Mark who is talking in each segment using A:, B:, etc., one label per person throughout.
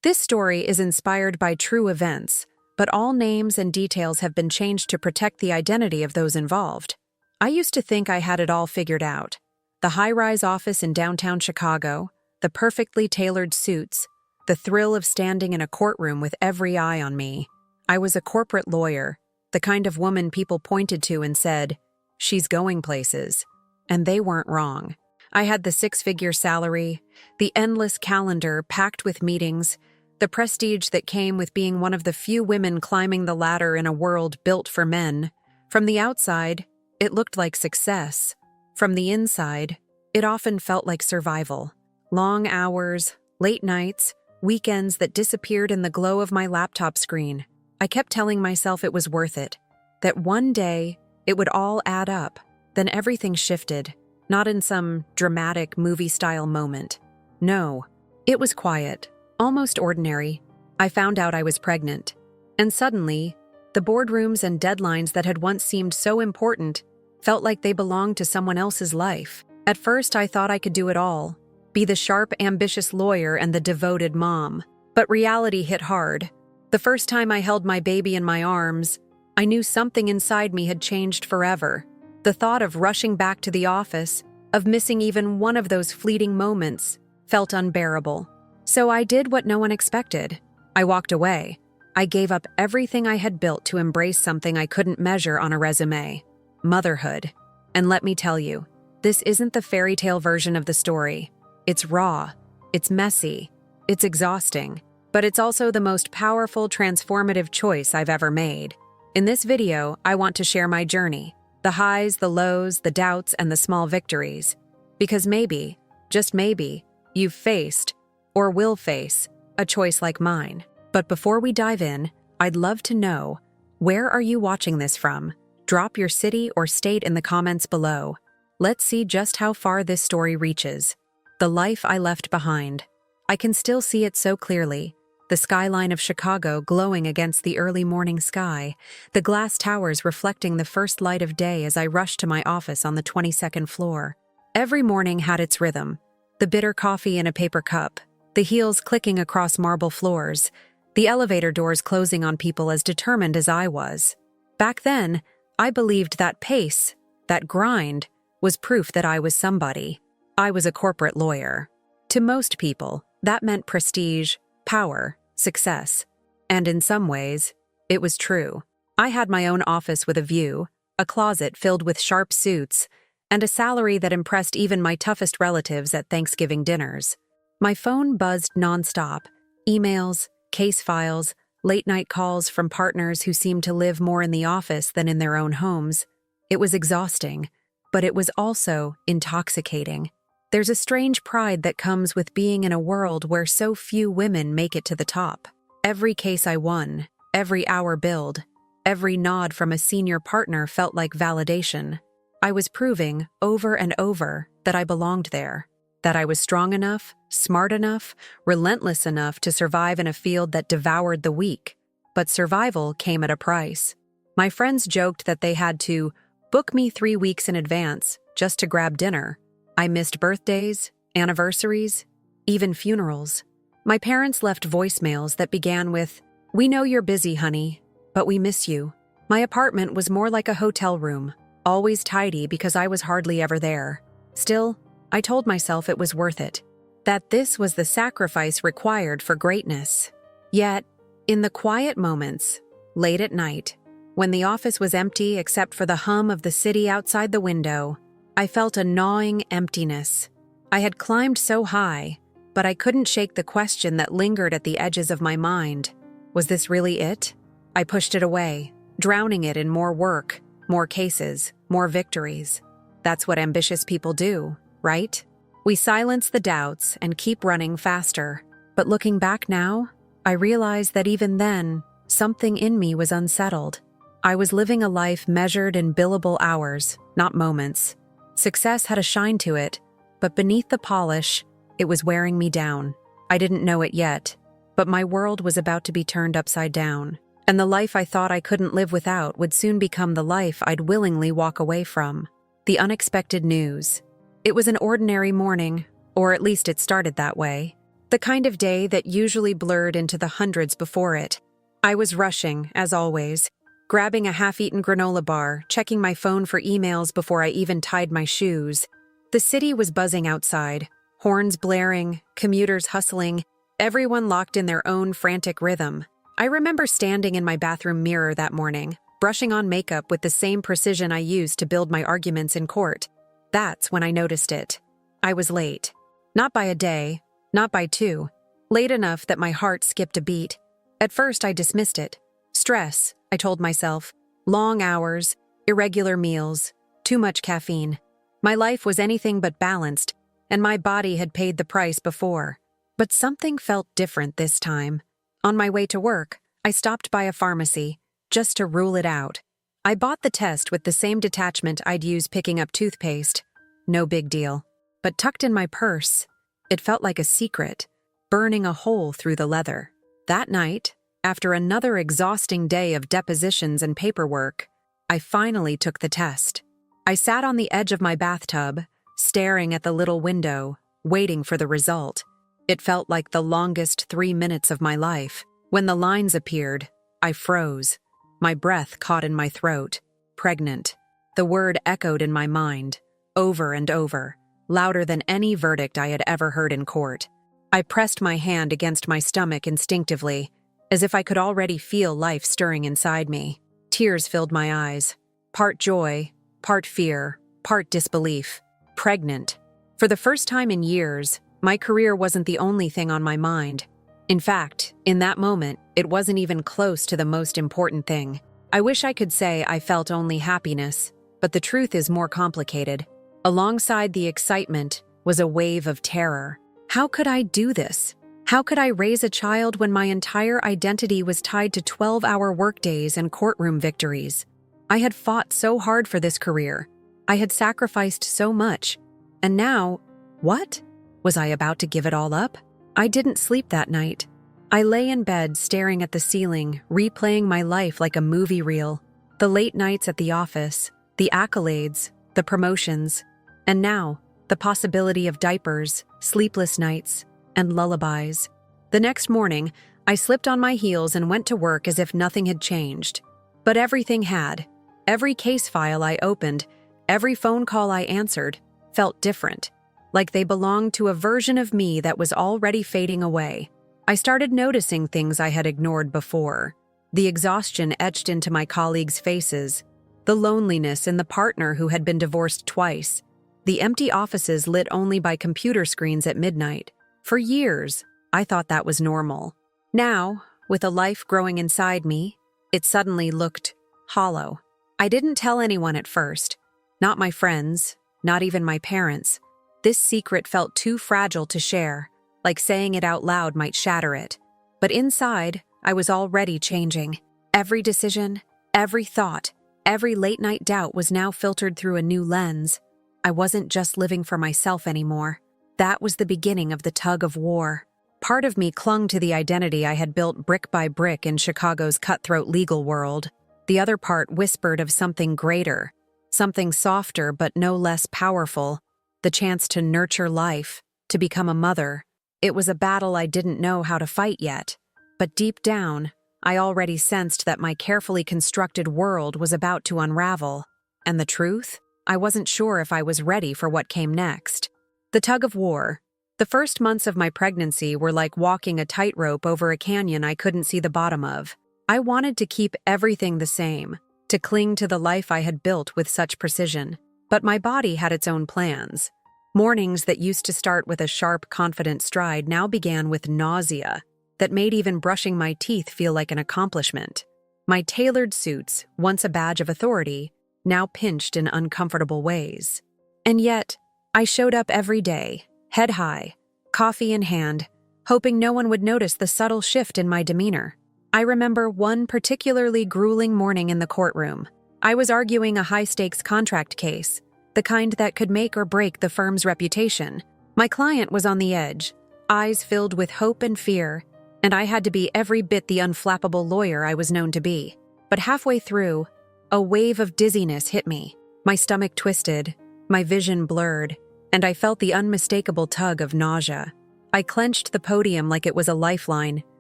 A: This story is inspired by true events, but all names and details have been changed to protect the identity of those involved. I used to think I had it all figured out. The high-rise office in downtown Chicago, the perfectly tailored suits, the thrill of standing in a courtroom with every eye on me. I was a corporate lawyer, the kind of woman people pointed to and said, "She's going places." And they weren't wrong. I had the six-figure salary, the endless calendar packed with meetings, the prestige that came with being one of the few women climbing the ladder in a world built for men. From the outside, it looked like success. From the inside, it often felt like survival. Long hours, late nights, weekends that disappeared in the glow of my laptop screen. I kept telling myself it was worth it, that one day it would all add up. Then everything shifted, not in some dramatic movie-style moment. No, it was quiet, almost ordinary. I found out I was pregnant. And suddenly, the boardrooms and deadlines that had once seemed so important felt like they belonged to someone else's life. At first, I thought I could do it all, be the sharp, ambitious lawyer and the devoted mom. But reality hit hard. The first time I held my baby in my arms, I knew something inside me had changed forever. The thought of rushing back to the office, of missing even one of those fleeting moments, felt unbearable. So I did what no one expected. I walked away. I gave up everything I had built to embrace something I couldn't measure on a resume: motherhood. And let me tell you, this isn't the fairy tale version of the story. It's raw, it's messy, it's exhausting, but it's also the most powerful, transformative choice I've ever made. In this video, I want to share my journey, the highs, the lows, the doubts, and the small victories. Because maybe, just maybe, you've faced, or will face, a choice like mine. But before we dive in, I'd love to know, where are you watching this from? Drop your city or state in the comments below. Let's see just how far this story reaches. The life I left behind. I can still see it so clearly. The skyline of Chicago glowing against the early morning sky, the glass towers reflecting the first light of day as I rushed to my office on the 22nd floor. Every morning had its rhythm. The bitter coffee in a paper cup, the heels clicking across marble floors, the elevator doors closing on people as determined as I was. Back then, I believed that pace, that grind, was proof that I was somebody. I was a corporate lawyer. To most people, that meant prestige, power, success. And in some ways, it was true. I had my own office with a view, a closet filled with sharp suits, and a salary that impressed even my toughest relatives at Thanksgiving dinners. My phone buzzed nonstop, emails, case files, late-night calls from partners who seemed to live more in the office than in their own homes. It was exhausting, but it was also intoxicating. There's a strange pride that comes with being in a world where so few women make it to the top. Every case I won, every hour billed, every nod from a senior partner felt like validation. I was proving, over and over, that I belonged there, that I was strong enough, smart enough, relentless enough to survive in a field that devoured the weak. But survival came at a price. My friends joked that they had to book me 3 weeks in advance just to grab dinner. I missed birthdays, anniversaries, even funerals. My parents left voicemails that began with, "We know you're busy, honey, but we miss you." My apartment was more like a hotel room, always tidy because I was hardly ever there. Still, I told myself it was worth it, that this was the sacrifice required for greatness. Yet, in the quiet moments, late at night, when the office was empty except for the hum of the city outside the window, I felt a gnawing emptiness. I had climbed so high, but I couldn't shake the question that lingered at the edges of my mind. Was this really it? I pushed it away, drowning it in more work, more cases, more victories. That's what ambitious people do, right? We silence the doubts and keep running faster. But looking back now, I realize that even then, something in me was unsettled. I was living a life measured in billable hours, not moments. Success had a shine to it, but beneath the polish, it was wearing me down. I didn't know it yet, but my world was about to be turned upside down, and the life I thought I couldn't live without would soon become the life I'd willingly walk away from. The unexpected news. It was an ordinary morning, or at least it started that way. the kind of day that usually blurred into the hundreds before it. I was rushing, as always, grabbing a half-eaten granola bar, checking my phone for emails before I even tied my shoes. The city was buzzing outside, horns blaring, commuters hustling, everyone locked in their own frantic rhythm. I remember standing in my bathroom mirror that morning, brushing on makeup with the same precision I used to build my arguments in court. That's when I noticed it. I was late. Not by a day, not by two. Late enough that my heart skipped a beat. At first, I dismissed it. Stress, I told myself. Long hours, irregular meals, too much caffeine. My life was anything but balanced, and my body had paid the price before. But something felt different this time. On my way to work, I stopped by a pharmacy, just to rule it out. I bought the test with the same detachment I'd use picking up toothpaste. No big deal. But tucked in my purse, it felt like a secret, burning a hole through the leather. That night, after another exhausting day of depositions and paperwork, I finally took the test. I sat on the edge of my bathtub, staring at the little window, waiting for the result. It felt like the longest 3 minutes of my life. When the lines appeared, I froze. My breath caught in my throat. Pregnant. The word echoed in my mind, over and over, louder than any verdict I had ever heard in court. I pressed my hand against my stomach instinctively, as if I could already feel life stirring inside me. Tears filled my eyes. Part joy, part fear, part disbelief. Pregnant. For the first time in years, my career wasn't the only thing on my mind. In fact, in that moment, it wasn't even close to the most important thing. I wish I could say I felt only happiness, but the truth is more complicated. Alongside the excitement was a wave of terror. How could I do this? How could I raise a child when my entire identity was tied to 12-hour workdays and courtroom victories? I had fought so hard for this career. I had sacrificed so much. And now, what? Was I about to give it all up? I didn't sleep that night. I lay in bed staring at the ceiling, replaying my life like a movie reel. The late nights at the office, the accolades, the promotions, and now, the possibility of diapers, sleepless nights, and lullabies. The next morning, I slipped on my heels and went to work as if nothing had changed. But everything had. Every case file I opened, every phone call I answered, felt different, like they belonged to a version of me that was already fading away. I started noticing things I had ignored before. The exhaustion etched into my colleagues' faces, the loneliness in the partner who had been divorced twice, the empty offices lit only by computer screens at midnight. For years, I thought that was normal. Now, with a life growing inside me, it suddenly looked hollow. I didn't tell anyone at first, not my friends, not even my parents. This secret felt too fragile to share, like saying it out loud might shatter it. But inside, I was already changing. Every decision, every thought, every late-night doubt was now filtered through a new lens. I wasn't just living for myself anymore. That was the beginning of the tug of war. Part of me clung to the identity I had built brick by brick in Chicago's cutthroat legal world. The other part whispered of something greater, something softer but no less powerful, the chance to nurture life, to become a mother. It was a battle I didn't know how to fight yet, but deep down, I already sensed that my carefully constructed world was about to unravel. And the truth? I wasn't sure if I was ready for what came next. The tug of war. The first months of my pregnancy were like walking a tightrope over a canyon I couldn't see the bottom of. I wanted to keep everything the same, to cling to the life I had built with such precision. But my body had its own plans. Mornings that used to start with a sharp, confident stride now began with nausea that made even brushing my teeth feel like an accomplishment. My tailored suits, once a badge of authority, now pinched in uncomfortable ways. And yet, I showed up every day, head high, coffee in hand, hoping no one would notice the subtle shift in my demeanor. I remember one particularly grueling morning in the courtroom. I was arguing a high-stakes contract case, the kind that could make or break the firm's reputation. My client was on the edge, eyes filled with hope and fear, and I had to be every bit the unflappable lawyer I was known to be. But halfway through, a wave of dizziness hit me. My stomach twisted, my vision blurred, and I felt the unmistakable tug of nausea. I clenched the podium like it was a lifeline,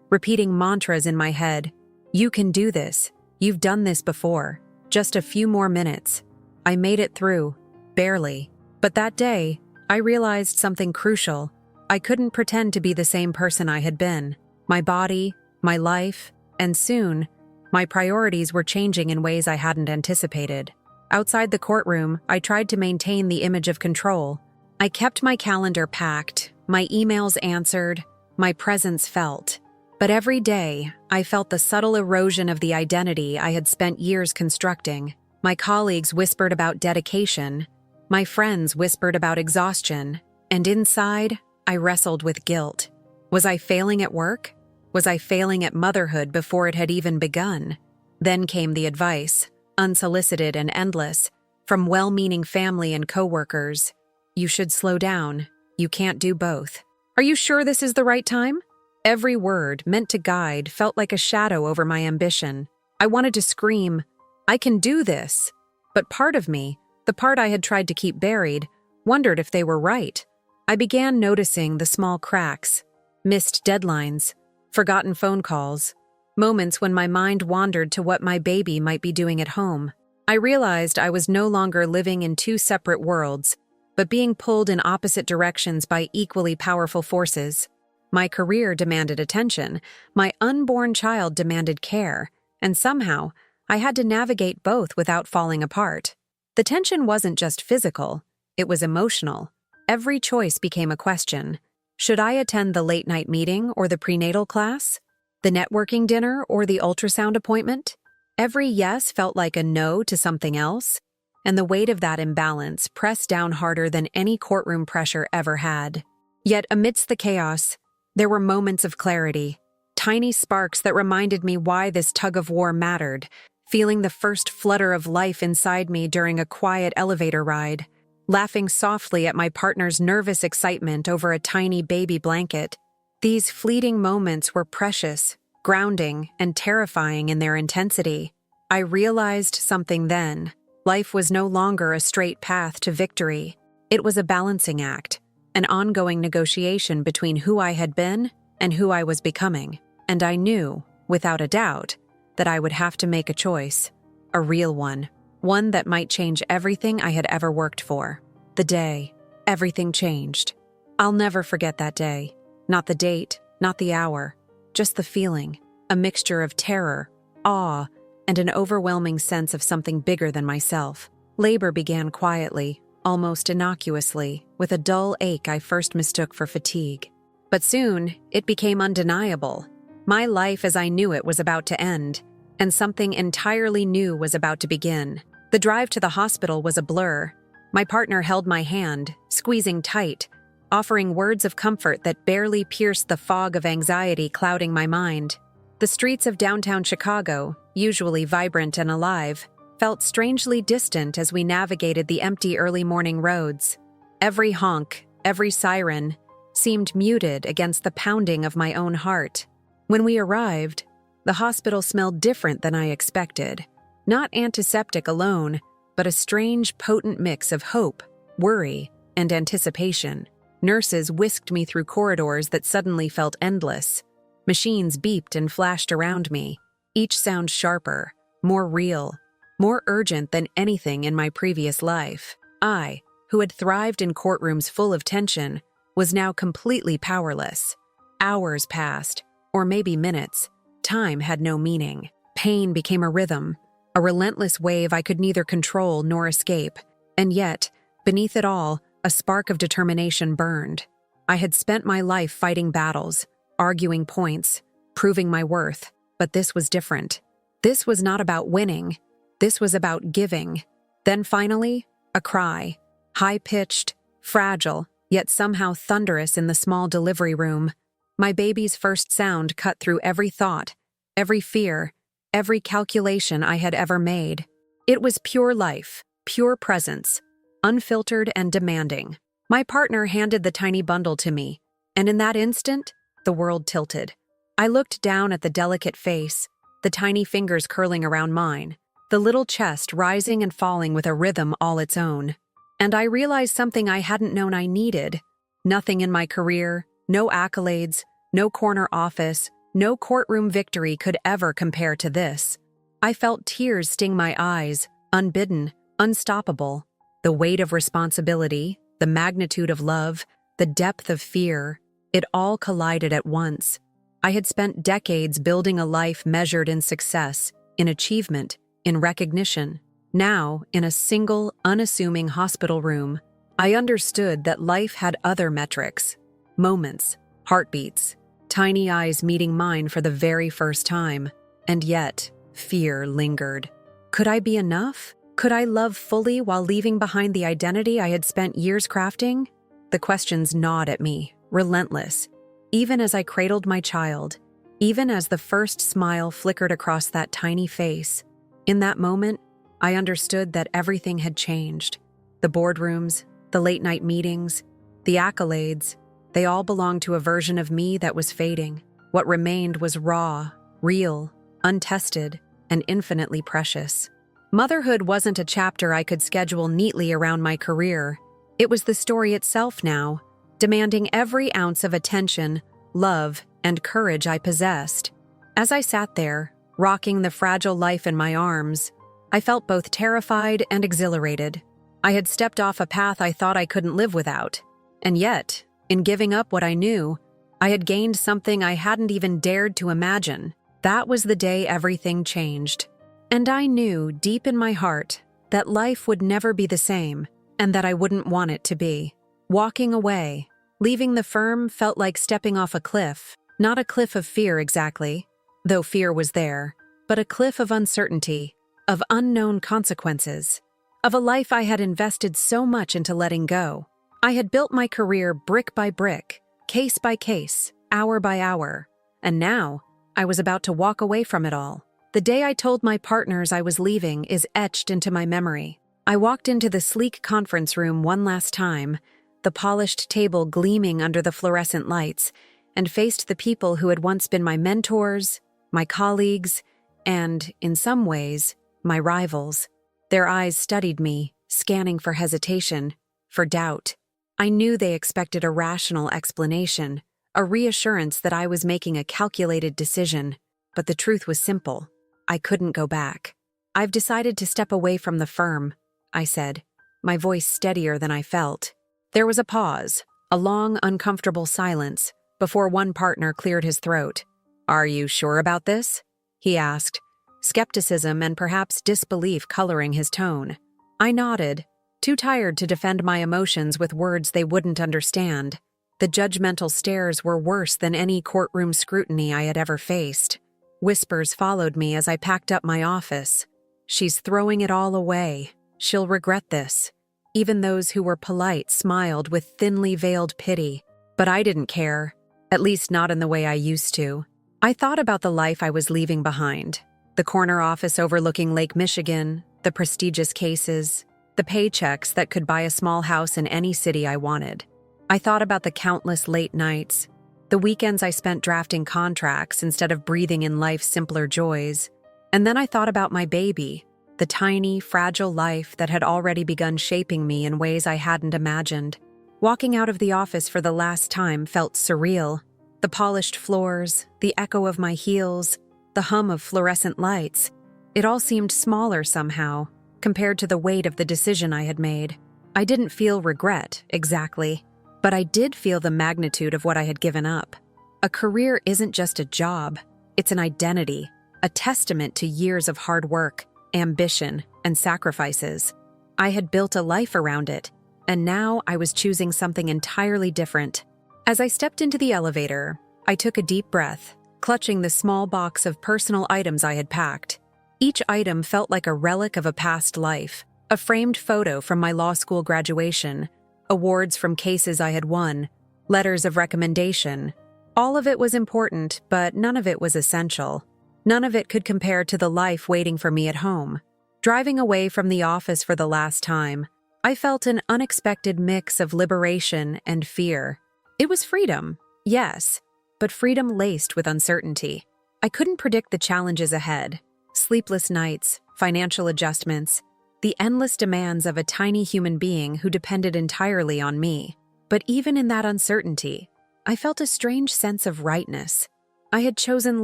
A: repeating mantras in my head. You can do this. You've done this before. Just a few more minutes. I made it through. Barely. But that day, I realized something crucial. I couldn't pretend to be the same person I had been. My body, my life, and soon, my priorities were changing in ways I hadn't anticipated. Outside the courtroom, I tried to maintain the image of control. I kept my calendar packed, my emails answered, my presence felt. But every day, I felt the subtle erosion of the identity I had spent years constructing. My colleagues whispered about dedication. My friends whispered about exhaustion. And inside, I wrestled with guilt. Was I failing at work? Was I failing at motherhood before it had even begun? Then came the advice, unsolicited and endless, from well-meaning family and coworkers. You should slow down. You can't do both. Are you sure this is the right time? Every word, meant to guide, felt like a shadow over my ambition. I wanted to scream, I can do this. But part of me, the part I had tried to keep buried, wondered if they were right. I began noticing the small cracks, missed deadlines, forgotten phone calls, moments when my mind wandered to what my baby might be doing at home. I realized I was no longer living in two separate worlds, but being pulled in opposite directions by equally powerful forces. My career demanded attention, my unborn child demanded care, and somehow, I had to navigate both without falling apart. The tension wasn't just physical, it was emotional. Every choice became a question. Should I attend the late-night meeting or the prenatal class? The networking dinner or the ultrasound appointment? Every yes felt like a no to something else, and the weight of that imbalance pressed down harder than any courtroom pressure ever had. Yet amidst the chaos, there were moments of clarity, tiny sparks that reminded me why this tug-of-war mattered, feeling the first flutter of life inside me during a quiet elevator ride, laughing softly at my partner's nervous excitement over a tiny baby blanket. These fleeting moments were precious, grounding, and terrifying in their intensity. I realized something then. Life was no longer a straight path to victory. It was a balancing act, an ongoing negotiation between who I had been and who I was becoming. And I knew, without a doubt, that I would have to make a choice. A real one that might change everything I had ever worked for. The day, everything changed. I'll never forget that day. Not the date, not the hour, just the feeling, a mixture of terror, awe, and an overwhelming sense of something bigger than myself. Labor began quietly, almost innocuously, with a dull ache I first mistook for fatigue. But soon, it became undeniable. My life as I knew it was about to end, and something entirely new was about to begin. The drive to the hospital was a blur. My partner held my hand, squeezing tight, offering words of comfort that barely pierced the fog of anxiety clouding my mind. The streets of downtown Chicago, usually vibrant and alive, felt strangely distant as we navigated the empty early morning roads. Every honk, every siren, seemed muted against the pounding of my own heart. When we arrived, the hospital smelled different than I expected. Not antiseptic alone, but a strange, potent mix of hope, worry, and anticipation. Nurses whisked me through corridors that suddenly felt endless. Machines beeped and flashed around me, each sound sharper, more real, more urgent than anything in my previous life. I, who had thrived in courtrooms full of tension, was now completely powerless. Hours passed, or maybe minutes. Time had no meaning. Pain became a rhythm, a relentless wave I could neither control nor escape. And yet, beneath it all, a spark of determination burned. I had spent my life fighting battles, arguing points, proving my worth, but this was different. This was not about winning. This was about giving. Then finally, a cry, high-pitched, fragile, yet somehow thunderous in the small delivery room. My baby's first sound cut through every thought, every fear, every calculation I had ever made. It was pure life, pure presence, unfiltered and demanding. My partner handed the tiny bundle to me, and in that instant, the world tilted. I looked down at the delicate face, the tiny fingers curling around mine, the little chest rising and falling with a rhythm all its own. And I realized something I hadn't known I needed. Nothing in my career, No accolades, no corner office, no courtroom victory could ever compare to this. I felt tears sting my eyes, unbidden, unstoppable. The weight of responsibility, the magnitude of love, the depth of fear, it all collided at once. I had spent decades building a life measured in success, in achievement, in recognition. Now, in a single, unassuming hospital room, I understood that life had other metrics. Moments, heartbeats, tiny eyes meeting mine for the very first time. And yet, fear lingered. Could I be enough? Could I love fully while leaving behind the identity I had spent years crafting? The questions gnawed at me, relentless. Even as I cradled my child, even as the first smile flickered across that tiny face, in that moment, I understood that everything had changed. The boardrooms, the late-night meetings, the accolades, they all belonged to a version of me that was fading. What remained was raw, real, untested, and infinitely precious. Motherhood wasn't a chapter I could schedule neatly around my career. It was the story itself now, demanding every ounce of attention, love, and courage I possessed. As I sat there, rocking the fragile life in my arms, I felt both terrified and exhilarated. I had stepped off a path I thought I couldn't live without. And yet, in giving up what I knew, I had gained something I hadn't even dared to imagine. That was the day everything changed. And I knew, deep in my heart, that life would never be the same, and that I wouldn't want it to be. Walking away, leaving the firm felt like stepping off a cliff. Not a cliff of fear exactly, though fear was there, but a cliff of uncertainty, of unknown consequences, of a life I had invested so much into letting go. I had built my career brick by brick, case by case, hour by hour, and now I was about to walk away from it all. The day I told my partners I was leaving is etched into my memory. I walked into the sleek conference room one last time, the polished table gleaming under the fluorescent lights, and faced the people who had once been my mentors, my colleagues, and, in some ways, my rivals. Their eyes studied me, scanning for hesitation, for doubt. I knew they expected a rational explanation, a reassurance that I was making a calculated decision. But the truth was simple. I couldn't go back. "I've decided to step away from the firm," I said, my voice steadier than I felt. There was a pause, a long, uncomfortable silence, before one partner cleared his throat. "Are you sure about this?" he asked, skepticism and perhaps disbelief coloring his tone. I nodded, too tired to defend my emotions with words they wouldn't understand. The judgmental stares were worse than any courtroom scrutiny I had ever faced. Whispers followed me as I packed up my office. "She's throwing it all away. She'll regret this." Even those who were polite smiled with thinly veiled pity. But I didn't care, at least not in the way I used to. I thought about the life I was leaving behind. The corner office overlooking Lake Michigan, the prestigious cases, the paychecks that could buy a small house in any city I wanted. I thought about the countless late nights, the weekends I spent drafting contracts instead of breathing in life's simpler joys. And then I thought about my baby, the tiny, fragile life that had already begun shaping me in ways I hadn't imagined. Walking out of the office for the last time felt surreal. The polished floors, the echo of my heels, the hum of fluorescent lights. It all seemed smaller somehow, compared to the weight of the decision I had made. I didn't feel regret, exactly, but I did feel the magnitude of what I had given up. A career isn't just a job, it's an identity, a testament to years of hard work, ambition, and sacrifices. I had built a life around it, and now I was choosing something entirely different. As I stepped into the elevator, I took a deep breath, clutching the small box of personal items I had packed. Each item felt like a relic of a past life, a framed photo from my law school graduation, awards from cases I had won, letters of recommendation. All of it was important, but none of it was essential. None of it could compare to the life waiting for me at home. Driving away from the office for the last time, I felt an unexpected mix of liberation and fear. It was freedom, yes, but freedom laced with uncertainty. I couldn't predict the challenges ahead. Sleepless nights, financial adjustments, the endless demands of a tiny human being who depended entirely on me. But even in that uncertainty, I felt a strange sense of rightness. I had chosen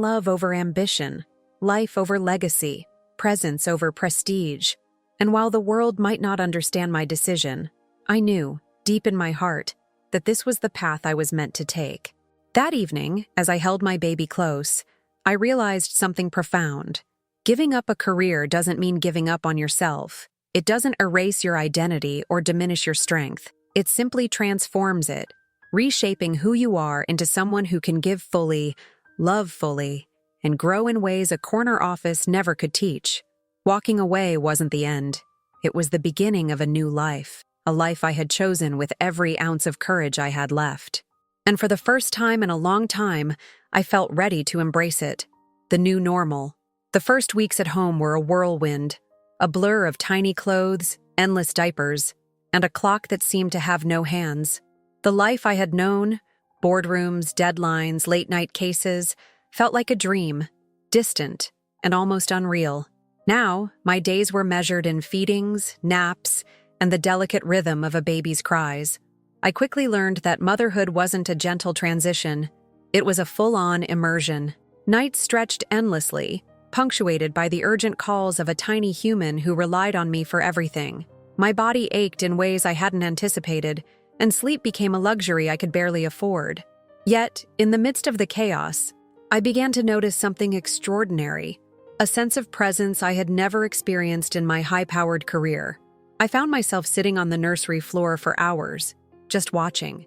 A: love over ambition, life over legacy, presence over prestige. And while the world might not understand my decision, I knew, deep in my heart, that this was the path I was meant to take. That evening, as I held my baby close, I realized something profound. Giving up a career doesn't mean giving up on yourself. It doesn't erase your identity or diminish your strength. It simply transforms it, reshaping who you are into someone who can give fully, love fully, and grow in ways a corner office never could teach. Walking away wasn't the end. It was the beginning of a new life, a life I had chosen with every ounce of courage I had left. And for the first time in a long time, I felt ready to embrace it. The new normal. The first weeks at home were a whirlwind, a blur of tiny clothes, endless diapers, and a clock that seemed to have no hands. The life I had known, boardrooms, deadlines, late-night cases, felt like a dream, distant and almost unreal. Now, my days were measured in feedings, naps, and the delicate rhythm of a baby's cries. I quickly learned that motherhood wasn't a gentle transition. It was a full-on immersion. Nights stretched endlessly, punctuated by the urgent calls of a tiny human who relied on me for everything. My body ached in ways I hadn't anticipated, and sleep became a luxury I could barely afford. Yet, in the midst of the chaos, I began to notice something extraordinary, a sense of presence I had never experienced in my high-powered career. I found myself sitting on the nursery floor for hours, just watching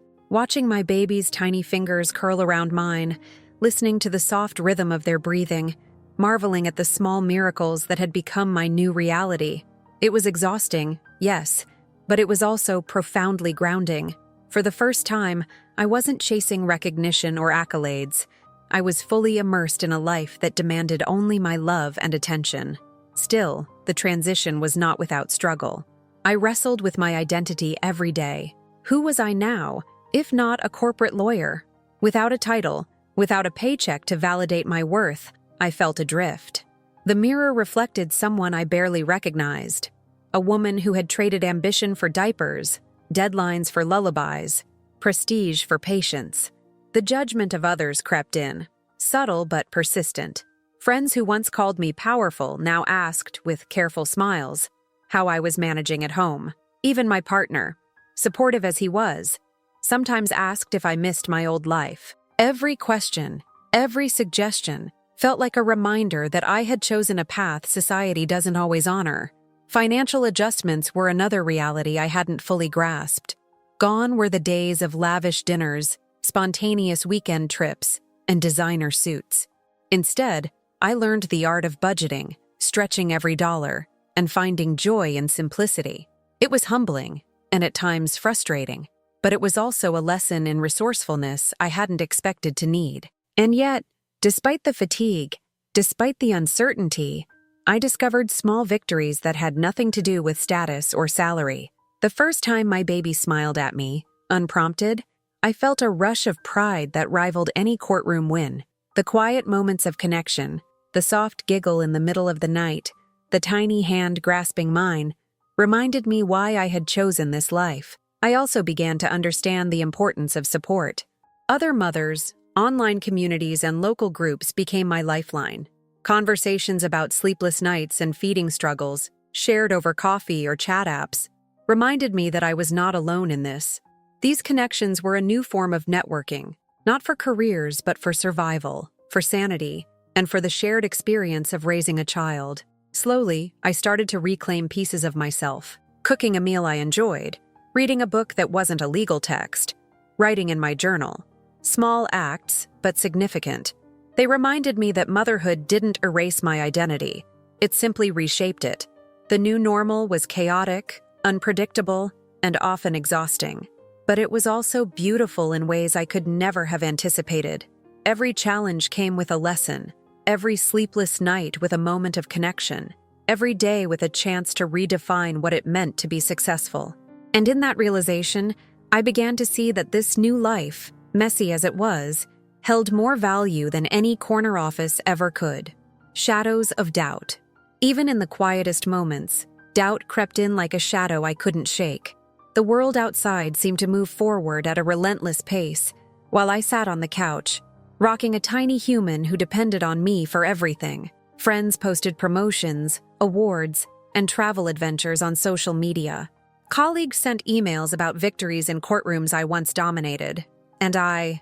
A: my baby's tiny fingers curl around mine, listening to the soft rhythm of their breathing, marveling at the small miracles that had become my new reality. It was exhausting, yes, but it was also profoundly grounding. For the first time, I wasn't chasing recognition or accolades. I was fully immersed in a life that demanded only my love and attention. Still, the transition was not without struggle. I wrestled with my identity every day. Who was I now, if not a corporate lawyer? Without a title, without a paycheck to validate my worth, I felt adrift. The mirror reflected someone I barely recognized. A woman who had traded ambition for diapers, deadlines for lullabies, prestige for patience. The judgment of others crept in, subtle but persistent. Friends who once called me powerful now asked, with careful smiles, how I was managing at home. Even my partner, supportive as he was, sometimes asked if I missed my old life. Every question, every suggestion, felt like a reminder that I had chosen a path society doesn't always honor. Financial adjustments were another reality I hadn't fully grasped. Gone were the days of lavish dinners, spontaneous weekend trips, and designer suits. Instead, I learned the art of budgeting, stretching every dollar, and finding joy in simplicity. It was humbling, and at times frustrating, but it was also a lesson in resourcefulness I hadn't expected to need. And yet, despite the fatigue, despite the uncertainty, I discovered small victories that had nothing to do with status or salary. The first time my baby smiled at me, unprompted, I felt a rush of pride that rivaled any courtroom win. The quiet moments of connection, the soft giggle in the middle of the night, the tiny hand grasping mine, reminded me why I had chosen this life. I also began to understand the importance of support. Other mothers, online communities, and local groups became my lifeline. Conversations about sleepless nights and feeding struggles, shared over coffee or chat apps, reminded me that I was not alone in this. These connections were a new form of networking, not for careers but for survival, for sanity, and for the shared experience of raising a child. Slowly, I started to reclaim pieces of myself, cooking a meal I enjoyed, reading a book that wasn't a legal text, writing in my journal. Small acts, but significant. They reminded me that motherhood didn't erase my identity. It simply reshaped it. The new normal was chaotic, unpredictable, and often exhausting. But it was also beautiful in ways I could never have anticipated. Every challenge came with a lesson, every sleepless night with a moment of connection, every day with a chance to redefine what it meant to be successful. And in that realization, I began to see that this new life, messy as it was, held more value than any corner office ever could. Shadows of doubt. Even in the quietest moments, doubt crept in like a shadow I couldn't shake. The world outside seemed to move forward at a relentless pace, while I sat on the couch, rocking a tiny human who depended on me for everything. Friends posted promotions, awards, and travel adventures on social media. Colleagues sent emails about victories in courtrooms I once dominated. And I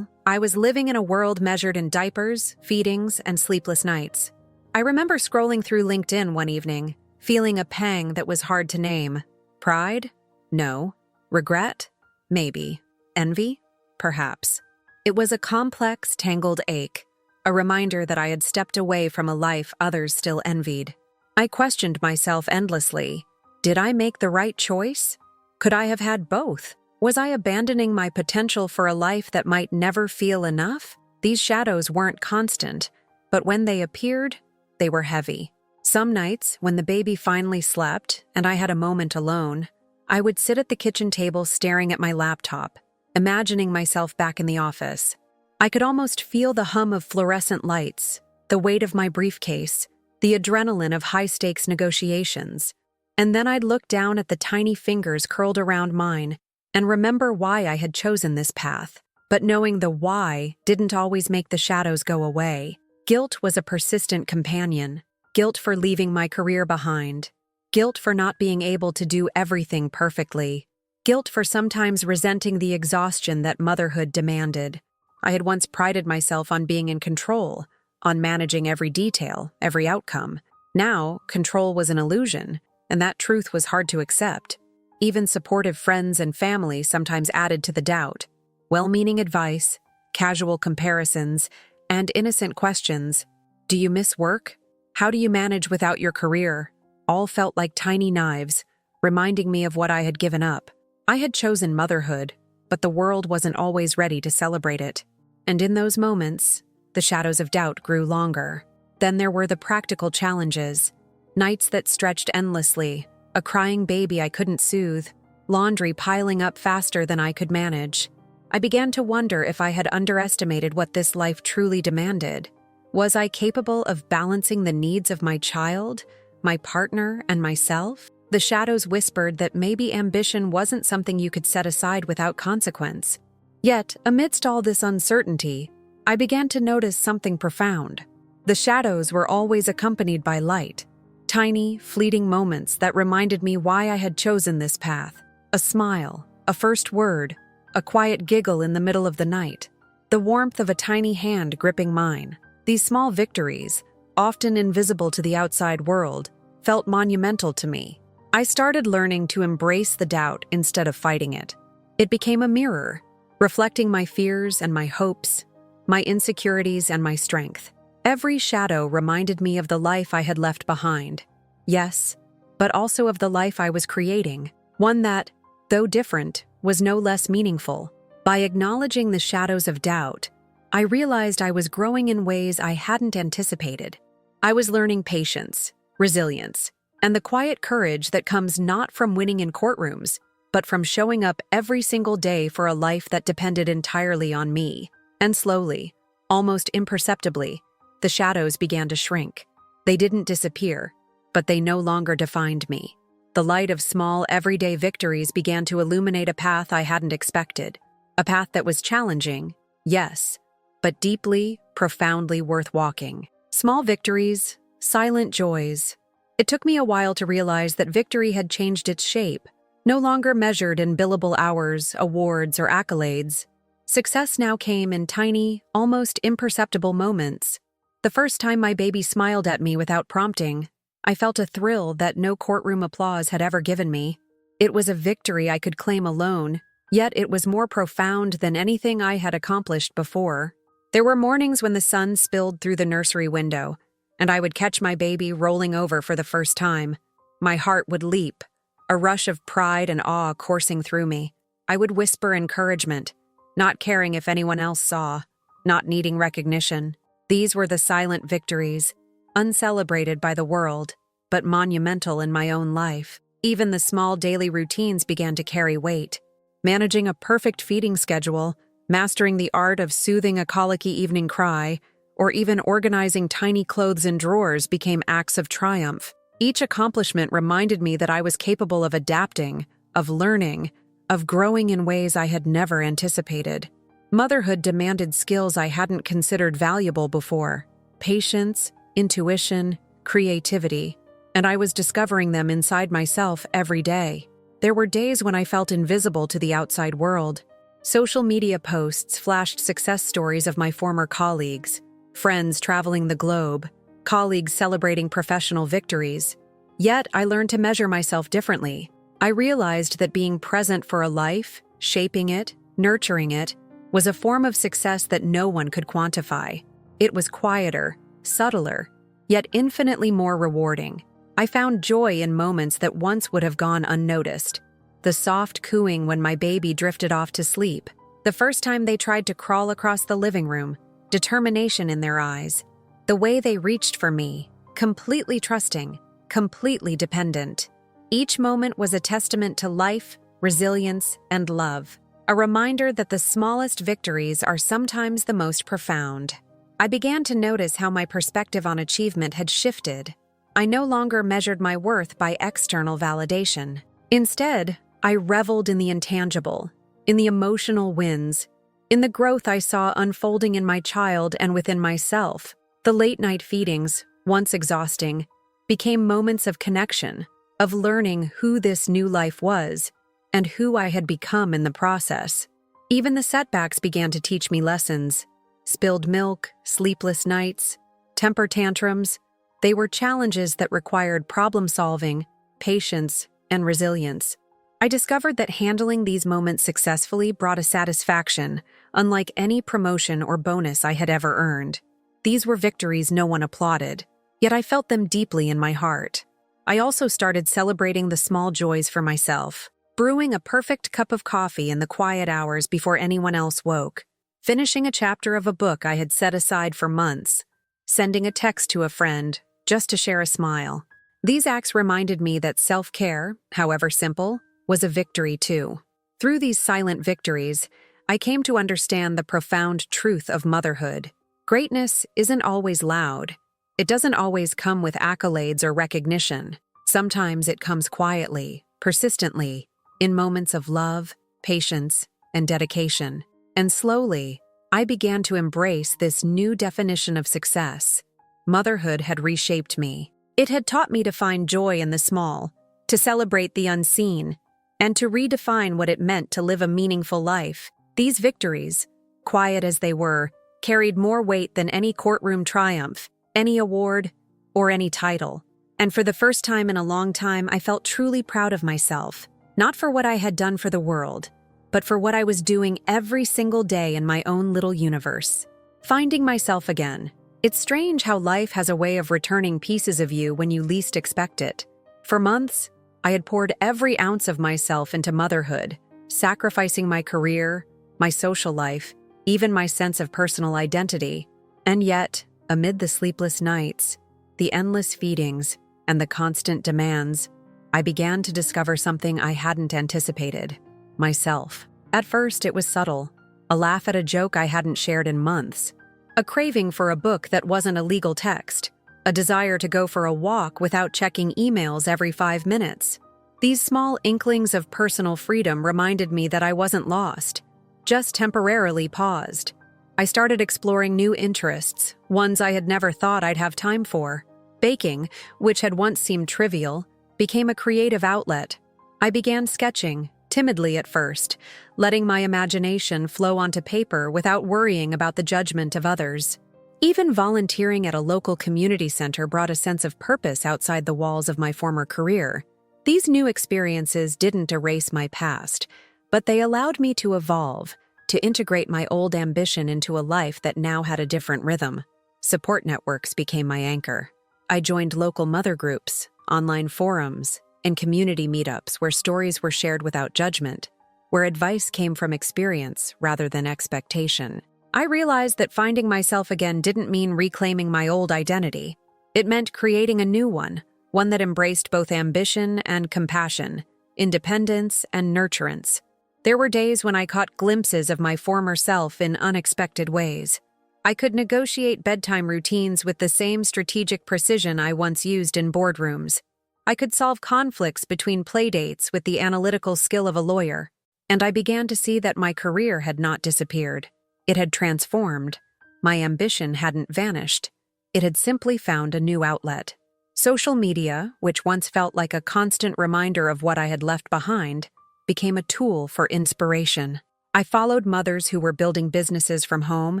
A: was living in a world measured in diapers, feedings, and sleepless nights. I remember scrolling through LinkedIn one evening, feeling a pang that was hard to name. Pride? No. Regret? Maybe. Envy? Perhaps. It was a complex, tangled ache, a reminder that I had stepped away from a life others still envied. I questioned myself endlessly. Did I make the right choice? Could I have had both? Was I abandoning my potential for a life that might never feel enough? These shadows weren't constant, but when they appeared, they were heavy. Some nights, when the baby finally slept and I had a moment alone, I would sit at the kitchen table staring at my laptop, imagining myself back in the office. I could almost feel the hum of fluorescent lights, the weight of my briefcase, the adrenaline of high-stakes negotiations. And then I'd look down at the tiny fingers curled around mine and remember why I had chosen this path. But knowing the why didn't always make the shadows go away. Guilt was a persistent companion. Guilt for leaving my career behind. Guilt for not being able to do everything perfectly. Guilt for sometimes resenting the exhaustion that motherhood demanded. I had once prided myself on being in control, on managing every detail, every outcome. Now, control was an illusion, and that truth was hard to accept. Even supportive friends and family sometimes added to the doubt. Well-meaning advice, casual comparisons, and innocent questions. Do you miss work? How do you manage without your career? All felt like tiny knives, reminding me of what I had given up. I had chosen motherhood, but the world wasn't always ready to celebrate it. And in those moments, the shadows of doubt grew longer. Then there were the practical challenges. Nights that stretched endlessly, a crying baby I couldn't soothe, laundry piling up faster than I could manage. I began to wonder if I had underestimated what this life truly demanded. Was I capable of balancing the needs of my child, my partner, and myself? The shadows whispered that maybe ambition wasn't something you could set aside without consequence. Yet, amidst all this uncertainty, I began to notice something profound. The shadows were always accompanied by light. Tiny, fleeting moments that reminded me why I had chosen this path. A smile, a first word, a quiet giggle in the middle of the night. The warmth of a tiny hand gripping mine. These small victories, often invisible to the outside world, felt monumental to me. I started learning to embrace the doubt instead of fighting it. It became a mirror, reflecting my fears and my hopes, my insecurities and my strength. Every shadow reminded me of the life I had left behind. Yes, but also of the life I was creating, one that, though different, was no less meaningful. By acknowledging the shadows of doubt, I realized I was growing in ways I hadn't anticipated. I was learning patience, resilience, and the quiet courage that comes not from winning in courtrooms, but from showing up every single day for a life that depended entirely on me. And slowly, almost imperceptibly, the shadows began to shrink. They didn't disappear, but they no longer defined me. The light of small, everyday victories began to illuminate a path I hadn't expected. A path that was challenging, yes, but deeply, profoundly worth walking. Small victories, silent joys. It took me a while to realize that victory had changed its shape, no longer measured in billable hours, awards, or accolades. Success now came in tiny, almost imperceptible moments. The first time my baby smiled at me without prompting, I felt a thrill that no courtroom applause had ever given me. It was a victory I could claim alone, yet it was more profound than anything I had accomplished before. There were mornings when the sun spilled through the nursery window, and I would catch my baby rolling over for the first time. My heart would leap, a rush of pride and awe coursing through me. I would whisper encouragement, not caring if anyone else saw, not needing recognition. These were the silent victories, uncelebrated by the world, but monumental in my own life. Even the small daily routines began to carry weight. Managing a perfect feeding schedule, mastering the art of soothing a colicky evening cry, or even organizing tiny clothes in drawers became acts of triumph. Each accomplishment reminded me that I was capable of adapting, of learning, of growing in ways I had never anticipated. Motherhood demanded skills I hadn't considered valuable before: patience, intuition, creativity, and I was discovering them inside myself every day. There were days when I felt invisible to the outside world. Social media posts flashed success stories of my former colleagues, friends traveling the globe, colleagues celebrating professional victories. Yet I learned to measure myself differently. I realized that being present for a life, shaping it, nurturing it, was a form of success that no one could quantify. It was quieter, subtler, yet infinitely more rewarding. I found joy in moments that once would have gone unnoticed. The soft cooing when my baby drifted off to sleep, the first time they tried to crawl across the living room, determination in their eyes, the way they reached for me, completely trusting, completely dependent. Each moment was a testament to life, resilience, and love, a reminder that the smallest victories are sometimes the most profound. I began to notice how my perspective on achievement had shifted. I no longer measured my worth by external validation. Instead, I reveled in the intangible, in the emotional wins, in the growth I saw unfolding in my child and within myself. The late-night feedings, once exhausting, became moments of connection, of learning who this new life was and who I had become in the process. Even the setbacks began to teach me lessons. Spilled milk, sleepless nights, temper tantrums, they were challenges that required problem-solving, patience, and resilience. I discovered that handling these moments successfully brought a satisfaction unlike any promotion or bonus I had ever earned. These were victories no one applauded, yet I felt them deeply in my heart. I also started celebrating the small joys for myself, brewing a perfect cup of coffee in the quiet hours before anyone else woke, finishing a chapter of a book I had set aside for months, sending a text to a friend just to share a smile. These acts reminded me that self-care, however simple, was a victory too. Through these silent victories, I came to understand the profound truth of motherhood. Greatness isn't always loud. It doesn't always come with accolades or recognition. Sometimes it comes quietly, persistently, in moments of love, patience, and dedication. And slowly, I began to embrace this new definition of success. Motherhood had reshaped me. It had taught me to find joy in the small, to celebrate the unseen, and to redefine what it meant to live a meaningful life. These victories, quiet as they were, carried more weight than any courtroom triumph, any award, or any title. And for the first time in a long time, I felt truly proud of myself, not for what I had done for the world, but for what I was doing every single day in my own little universe. Finding myself again. It's strange how life has a way of returning pieces of you when you least expect it. For months, I had poured every ounce of myself into motherhood, sacrificing my career, my social life, even my sense of personal identity. And yet, amid the sleepless nights, the endless feedings, and the constant demands, I began to discover something I hadn't anticipated: myself. At first, it was subtle, a laugh at a joke I hadn't shared in months, a craving for a book that wasn't a legal text, a desire to go for a walk without checking emails every 5 minutes. These small inklings of personal freedom reminded me that I wasn't lost, just temporarily paused. I started exploring new interests, ones I had never thought I'd have time for. Baking, which had once seemed trivial, became a creative outlet. I began sketching, timidly at first, letting my imagination flow onto paper without worrying about the judgment of others. Even volunteering at a local community center brought a sense of purpose outside the walls of my former career. These new experiences didn't erase my past, but they allowed me to evolve, to integrate my old ambition into a life that now had a different rhythm. Support networks became my anchor. I joined local mother groups, online forums, and community meetups where stories were shared without judgment, where advice came from experience rather than expectation. I realized that finding myself again didn't mean reclaiming my old identity. It meant creating a new one that embraced both ambition and compassion, independence and nurturance. There were days when I caught glimpses of my former self in unexpected ways. I could negotiate bedtime routines with the same strategic precision I once used in boardrooms. I could solve conflicts between playdates with the analytical skill of a lawyer. And I began to see that my career had not disappeared. It had transformed. My ambition hadn't vanished. It had simply found a new outlet. Social media, which once felt like a constant reminder of what I had left behind, became a tool for inspiration. I followed mothers who were building businesses from home,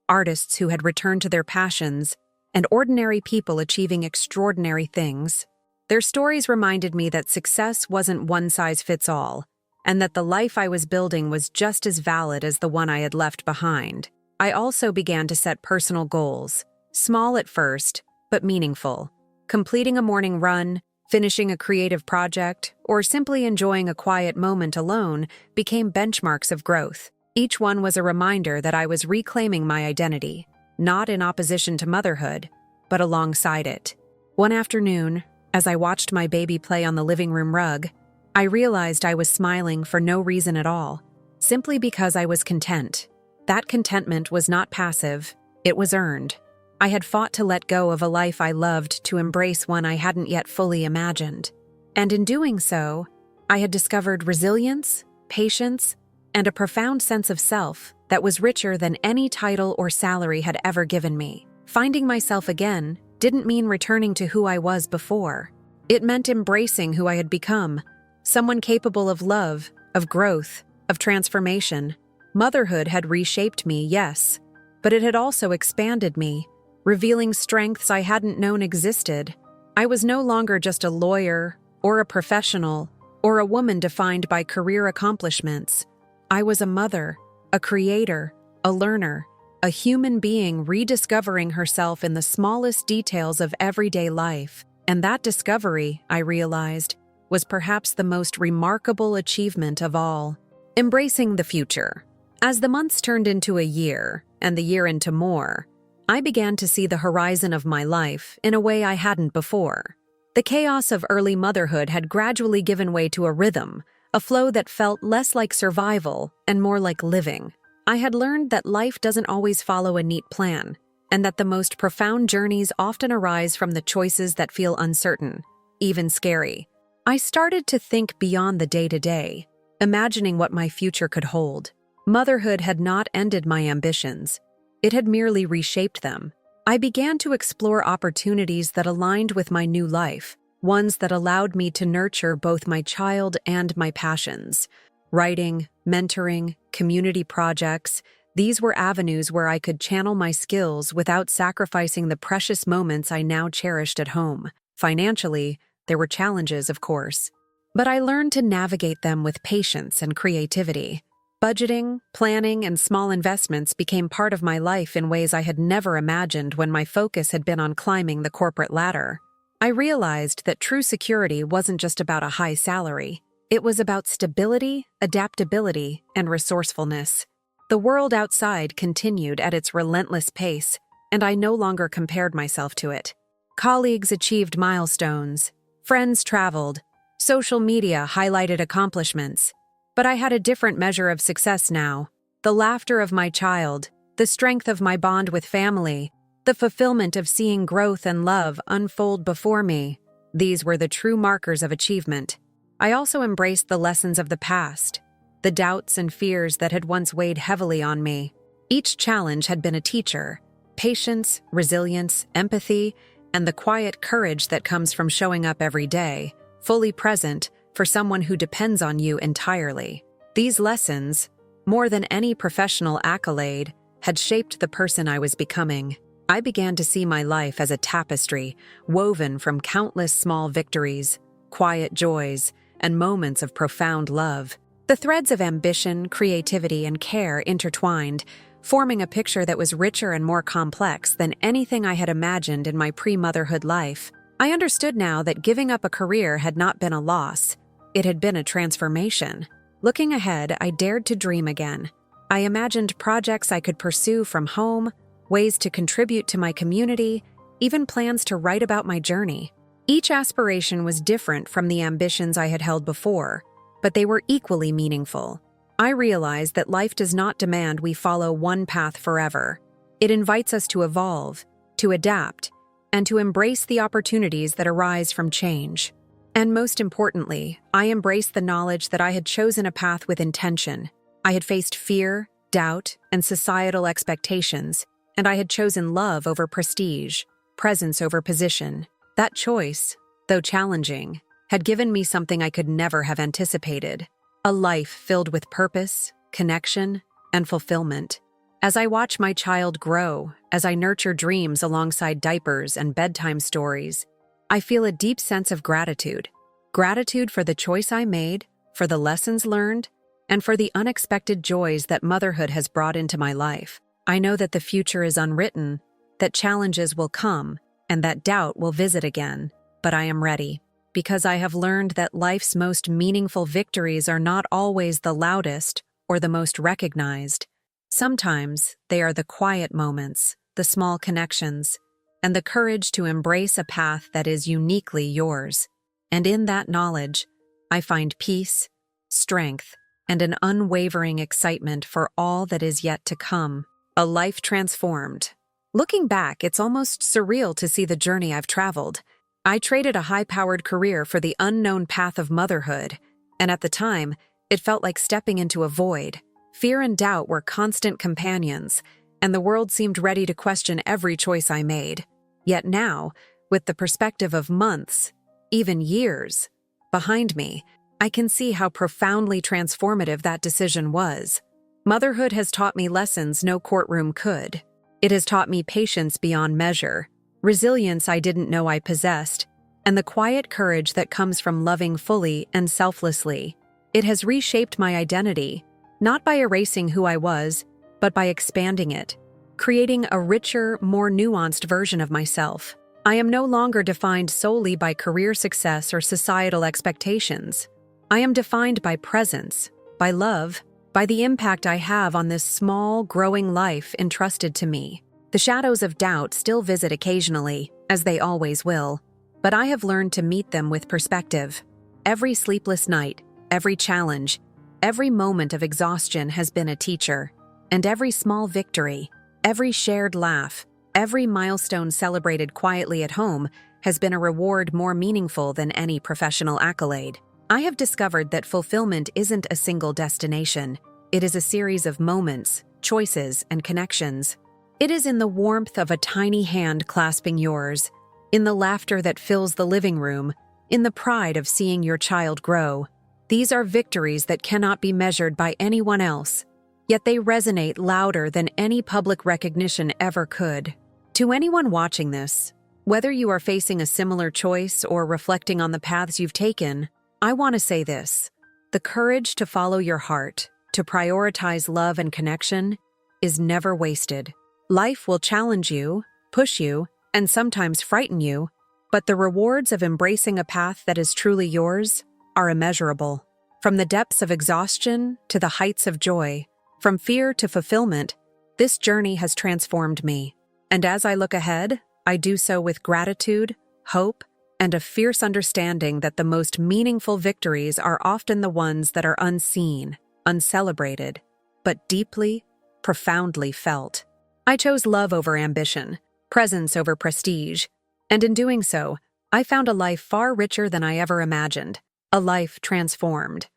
A: artists who had returned to their passions, and ordinary people achieving extraordinary things. Their stories reminded me that success wasn't one size fits all, and that the life I was building was just as valid as the one I had left behind. I also began to set personal goals, small at first, but meaningful. Completing a morning run, finishing a creative project, or simply enjoying a quiet moment alone became benchmarks of growth. Each one was a reminder that I was reclaiming my identity, not in opposition to motherhood, but alongside it. One afternoon, as I watched my baby play on the living room rug, I realized I was smiling for no reason at all, simply because I was content. That contentment was not passive, it was earned. I had fought to let go of a life I loved to embrace one I hadn't yet fully imagined. And in doing so, I had discovered resilience, patience, and a profound sense of self that was richer than any title or salary had ever given me. Finding myself again didn't mean returning to who I was before. It meant embracing who I had become, someone capable of love, of growth, of transformation. Motherhood had reshaped me, yes, but it had also expanded me, revealing strengths I hadn't known existed. I was no longer just a lawyer, or a professional, or a woman defined by career accomplishments. I was a mother, a creator, a learner, a human being rediscovering herself in the smallest details of everyday life. And that discovery, I realized, was perhaps the most remarkable achievement of all. Embracing the future. As the months turned into a year, and the year into more, I began to see the horizon of my life in a way I hadn't before. The chaos of early motherhood had gradually given way to a rhythm, a flow that felt less like survival and more like living. I had learned that life doesn't always follow a neat plan, and that the most profound journeys often arise from the choices that feel uncertain, even scary. I started to think beyond the day-to-day, imagining what my future could hold. Motherhood had not ended my ambitions. It had merely reshaped them. I began to explore opportunities that aligned with my new life, ones that allowed me to nurture both my child and my passions. Writing, mentoring, community projects, these were avenues where I could channel my skills without sacrificing the precious moments I now cherished at home. Financially, there were challenges, of course, but I learned to navigate them with patience and creativity. Budgeting, planning, and small investments became part of my life in ways I had never imagined when my focus had been on climbing the corporate ladder. I realized that true security wasn't just about a high salary. It was about stability, adaptability, and resourcefulness. The world outside continued at its relentless pace, and I no longer compared myself to it. Colleagues achieved milestones, friends traveled, social media highlighted accomplishments. But I had a different measure of success now. The laughter of my child, the strength of my bond with family, the fulfillment of seeing growth and love unfold before me. These were the true markers of achievement. I also embraced the lessons of the past, the doubts and fears that had once weighed heavily on me. Each challenge had been a teacher. Patience, resilience, empathy, and the quiet courage that comes from showing up every day, fully present, for someone who depends on you entirely. These lessons, more than any professional accolade, had shaped the person I was becoming. I began to see my life as a tapestry, woven from countless small victories, quiet joys, and moments of profound love. The threads of ambition, creativity, and care intertwined, forming a picture that was richer and more complex than anything I had imagined in my pre-motherhood life. I understood now that giving up a career had not been a loss. It had been a transformation. Looking ahead, I dared to dream again. I imagined projects I could pursue from home, ways to contribute to my community, even plans to write about my journey. Each aspiration was different from the ambitions I had held before, but they were equally meaningful. I realized that life does not demand we follow one path forever. It invites us to evolve, to adapt, and to embrace the opportunities that arise from change. And most importantly, I embraced the knowledge that I had chosen a path with intention. I had faced fear, doubt, and societal expectations, and I had chosen love over prestige, presence over position. That choice, though challenging, had given me something I could never have anticipated: a life filled with purpose, connection, and fulfillment. As I watch my child grow, as I nurture dreams alongside diapers and bedtime stories, I feel a deep sense of gratitude. Gratitude for the choice I made, for the lessons learned, and for the unexpected joys that motherhood has brought into my life. I know that the future is unwritten, that challenges will come, and that doubt will visit again, but I am ready, because I have learned that life's most meaningful victories are not always the loudest or the most recognized. Sometimes they are the quiet moments, the small connections, and the courage to embrace a path that is uniquely yours. And in that knowledge, I find peace, strength, and an unwavering excitement for all that is yet to come. A life transformed. Looking back, it's almost surreal to see the journey I've traveled. I traded a high-powered career for the unknown path of motherhood, and at the time, it felt like stepping into a void. Fear and doubt were constant companions, and the world seemed ready to question every choice I made. Yet now, with the perspective of months, even years, behind me, I can see how profoundly transformative that decision was. Motherhood has taught me lessons no courtroom could. It has taught me patience beyond measure, resilience I didn't know I possessed, and the quiet courage that comes from loving fully and selflessly. It has reshaped my identity, not by erasing who I was, but by expanding it, creating a richer, more nuanced version of myself. I am no longer defined solely by career success or societal expectations. I am defined by presence, by love, by the impact I have on this small, growing life entrusted to me. The shadows of doubt still visit occasionally, as they always will, but I have learned to meet them with perspective. Every sleepless night, every challenge, every moment of exhaustion has been a teacher, and every small victory, every shared laugh, every milestone celebrated quietly at home has been a reward more meaningful than any professional accolade. I have discovered that fulfillment isn't a single destination. It is a series of moments, choices, and connections. It is in the warmth of a tiny hand clasping yours, in the laughter that fills the living room, in the pride of seeing your child grow. These are victories that cannot be measured by anyone else, yet they resonate louder than any public recognition ever could. To anyone watching this, whether you are facing a similar choice or reflecting on the paths you've taken, I want to say this: the courage to follow your heart, to prioritize love and connection, is never wasted. Life will challenge you, push you, and sometimes frighten you, but the rewards of embracing a path that is truly yours are immeasurable. From the depths of exhaustion to the heights of joy, from fear to fulfillment, this journey has transformed me. And as I look ahead, I do so with gratitude, hope, and a fierce understanding that the most meaningful victories are often the ones that are unseen, uncelebrated, but deeply, profoundly felt. I chose love over ambition, presence over prestige, and in doing so, I found a life far richer than I ever imagined. A life transformed.